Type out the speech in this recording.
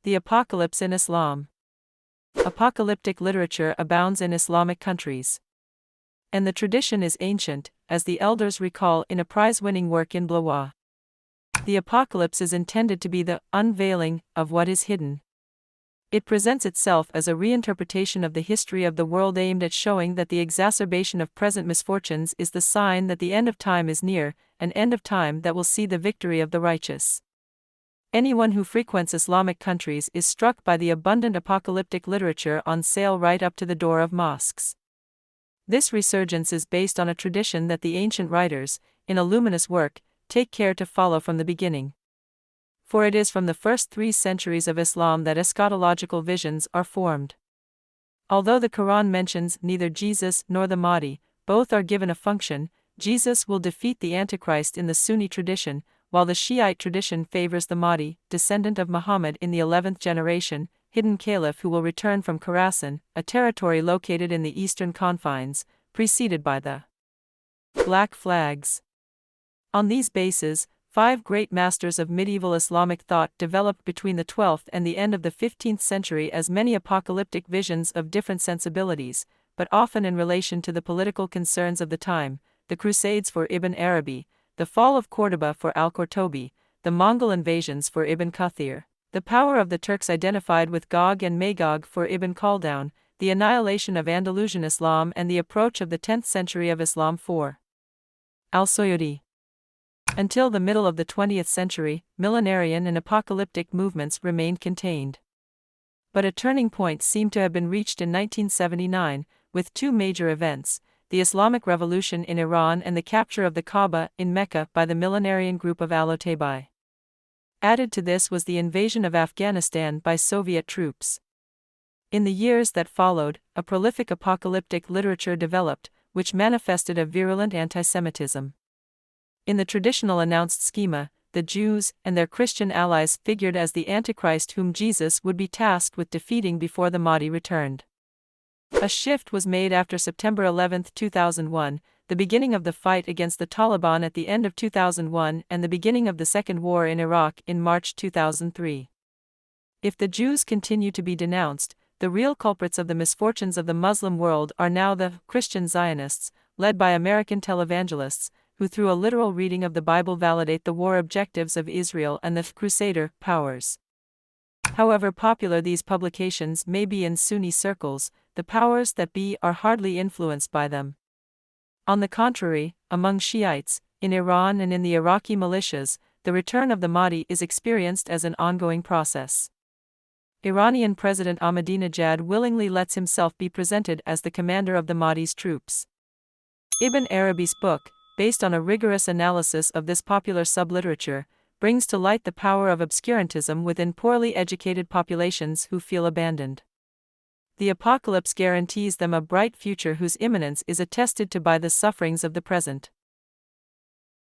The apocalypse in Islam. Apocalyptic literature abounds in Islamic countries. And the tradition is ancient, as the elders recall in a prize-winning work in Blois. The apocalypse is intended to be the unveiling of what is hidden. It presents itself as a reinterpretation of the history of the world aimed at showing that the exacerbation of present misfortunes is the sign that the end of time is near, an end of time that will see the victory of the righteous. Anyone who frequents Islamic countries is struck by the abundant apocalyptic literature on sale right up to the door of mosques. This resurgence is based on a tradition that the ancient writers, in a luminous work, take care to follow from the beginning. For it is from the first 3 centuries of Islam that eschatological visions are formed. Although the Quran mentions neither Jesus nor the Mahdi, both are given a function. Jesus will defeat the Antichrist in the Sunni tradition, while the Shiite tradition favors the Mahdi, descendant of Muhammad in the 11th generation, hidden caliph who will return from Khorasan, a territory located in the eastern confines, preceded by the Black Flags. On these bases, 5 great masters of medieval Islamic thought developed between the 12th and the end of the 15th century as many apocalyptic visions of different sensibilities, but often in relation to the political concerns of the time: the Crusades for Ibn Arabi, the fall of Córdoba for Al-Qurtubi, the Mongol invasions for Ibn Kathir, the power of the Turks identified with Gog and Magog for Ibn Khaldun, the annihilation of Andalusian Islam and the approach of the 10th century of Islam for Al-Suyuti. Until the middle of the 20th century, millenarian and apocalyptic movements remained contained. But a turning point seemed to have been reached in 1979, with 2 major events: the Islamic Revolution in Iran and the capture of the Kaaba in Mecca by the millenarian group of Al-Otabai. Added to this was the invasion of Afghanistan by Soviet troops. In the years that followed, a prolific apocalyptic literature developed, which manifested a virulent antisemitism. In the traditional announced schema, the Jews and their Christian allies figured as the Antichrist whom Jesus would be tasked with defeating before the Mahdi returned. A shift was made after September 11, 2001, the beginning of the fight against the Taliban at the end of 2001 and the beginning of the Second War in Iraq in March 2003. If the Jews continue to be denounced, the real culprits of the misfortunes of the Muslim world are now the Christian Zionists, led by American televangelists, who through a literal reading of the Bible validate the war objectives of Israel and the Crusader powers. However popular these publications may be in Sunni circles, the powers that be are hardly influenced by them. On the contrary, among Shiites, in Iran and in the Iraqi militias, the return of the Mahdi is experienced as an ongoing process. Iranian President Ahmadinejad willingly lets himself be presented as the commander of the Mahdi's troops. Ibn Arabi's book, based on a rigorous analysis of this popular subliterature, brings to light the power of obscurantism within poorly educated populations who feel abandoned. The apocalypse guarantees them a bright future whose imminence is attested to by the sufferings of the present.